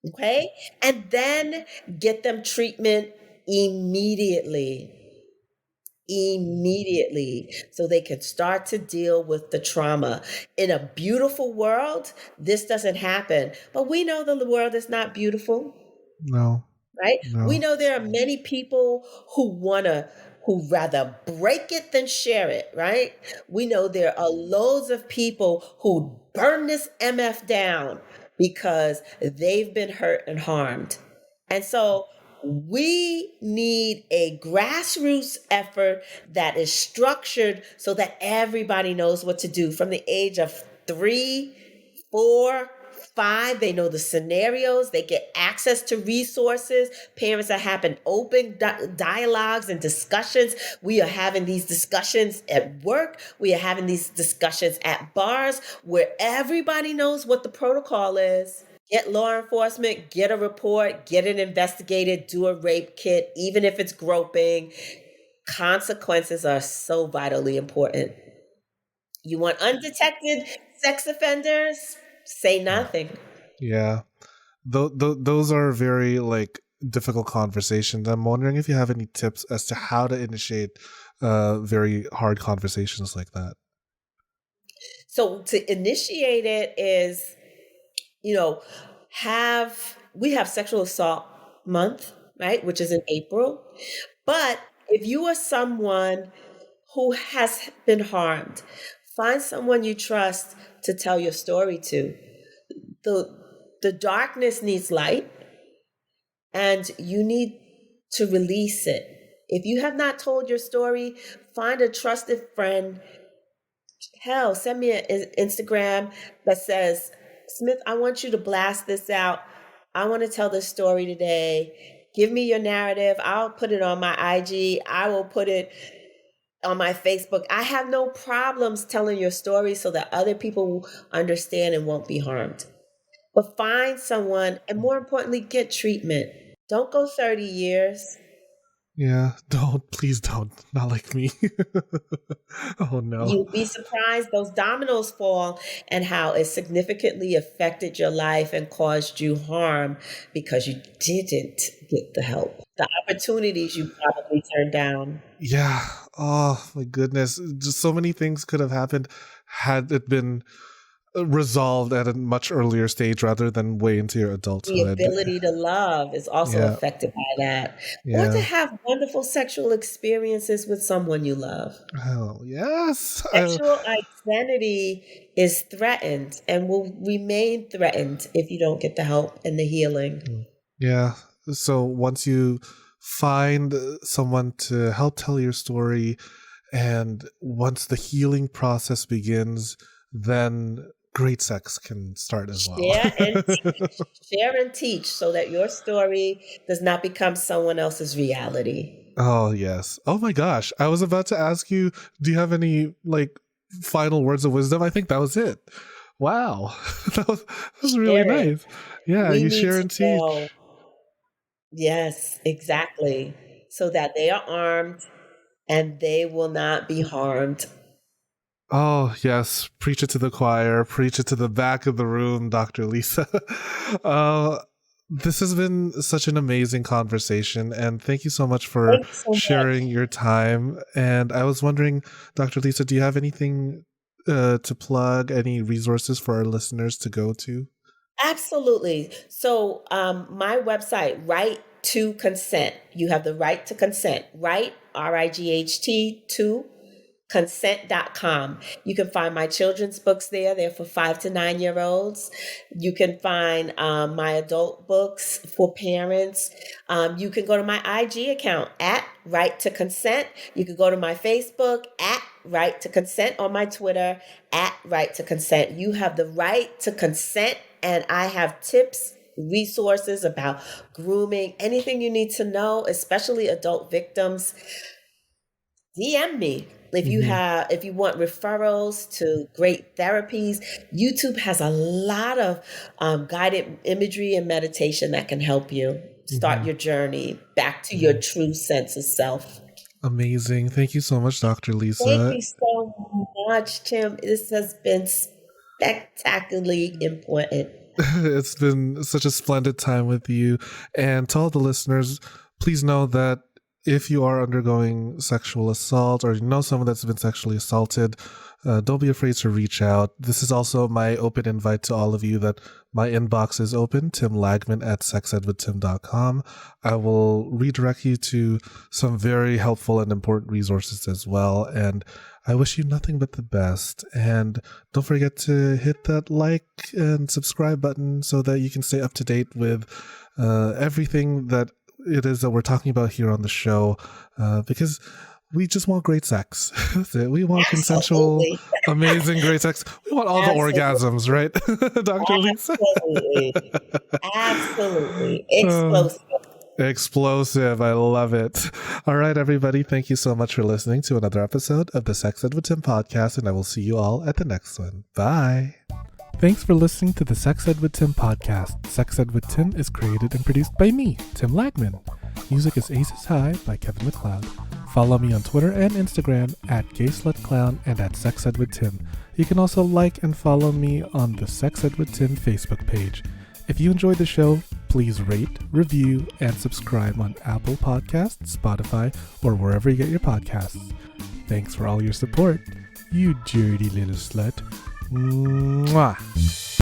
Okay? And then get them treatment immediately so they can start to deal with the trauma. In a beautiful world, this doesn't happen. But we know that the world is not beautiful, No. right? We No. know there are many people who rather break it than share it, right? We know there are loads of people who burn this MF down because they've been hurt and harmed. And so we need a grassroots effort that is structured so that everybody knows what to do from the age of 3, 4, 5. They know the scenarios. They get access to resources. Parents are having open dialogues and discussions. We are having these discussions at work. We are having these discussions at bars where everybody knows what the protocol is. Get law enforcement, get a report, get it investigated, do a rape kit, even if it's groping. Consequences are so vitally important. You want undetected sex offenders? Say nothing. Yeah. Those are very, like, difficult conversations. I'm wondering if you have any tips as to how to initiate very hard conversations like that. So to initiate it is, we have sexual assault month, right? Which is in April. But if you are someone who has been harmed, find someone you trust to tell your story to. The darkness needs light, and you need to release it. If you have not told your story, find a trusted friend. Hell, send me an Instagram that says, Smith, I want you to blast this out. I want to tell this story today. Give me your narrative. I'll put it on my IG. I will put it on my Facebook. I have no problems telling your story so that other people will understand and won't be harmed. But find someone, and more importantly, get treatment. Don't go 30 years. Yeah, please don't. Not like me. Oh no. You'd be surprised those dominoes fall and how it significantly affected your life and caused you harm because you didn't get the help. The opportunities you probably turned down. Yeah. Oh my goodness. Just so many things could have happened had it been resolved at a much earlier stage rather than way into your The adulthood. ability to love is also Yeah. affected by that. Or to Yeah. have wonderful sexual experiences with someone you love. Oh, yes. Sexual identity is threatened and will remain threatened if you don't get the help and the healing. Yeah. So once you find someone to help tell your story And once the healing process begins, then great sex can start as well. Share and teach so that your story does not become someone else's reality. Oh, yes. Oh my gosh. I was about to ask you, do you have any final words of wisdom? I think that was it. Wow. that was really nice. Yeah, you share and teach. Know. Yes, exactly. So that they are armed and they will not be harmed. Oh, yes. Preach it to the choir. Preach it to the back of the room, Dr. Lisa. This has been such an amazing conversation, and thank you so much for sharing your time. And I was wondering, Dr. Lisa, do you have anything to plug, any resources for our listeners to go to? Absolutely. So my website, Right to Consent. You have the right to consent. Right, RIGHT, to consent.com. You can find my children's books there. They're for 5 to 9 year olds. You can find my adult books for parents. You can go to my IG account at Right to Consent. You can go to my Facebook at Right to Consent, or my Twitter at Right to Consent. You have the right to consent, and I have tips, resources about grooming, anything you need to know, especially adult victims. DM me. If you want referrals to great therapies, YouTube has a lot of guided imagery and meditation that can help you start your journey back to your true sense of self. Amazing. Thank you so much, Dr. Lisa. Thank you so much, Tim. This has been spectacularly important. It's been such a splendid time with you. And to all the listeners, please know that if you are undergoing sexual assault, or you know someone that's been sexually assaulted, don't be afraid to reach out. This is also my open invite to all of you that my inbox is open, timlagman@sexedwithtim.com. I will redirect you to some very helpful and important resources as well. And I wish you nothing but the best. And don't forget to hit that like and subscribe button so that you can stay up to date with everything that it is that we're talking about here on the show, because we just want great sex. We want consensual, amazing, great sex. We want all the orgasms, right, Dr. Lisa? Absolutely. Explosive. I love it. All right, everybody. Thank you so much for listening to another episode of the Sex Ed with Tim podcast, and I will see you all at the next one. Bye. Thanks for listening to the Sex Ed with Tim podcast. Sex Ed with Tim is created and produced by me, Tim Lagman. Music is Aces High by Kevin MacLeod. Follow me on Twitter and Instagram at GaySlutClown and at Sex Ed with Tim. You can also like and follow me on the Sex Ed with Tim Facebook page. If you enjoyed the show, please rate, review, and subscribe on Apple Podcasts, Spotify, or wherever you get your podcasts. Thanks for all your support, you dirty little slut. Mwah.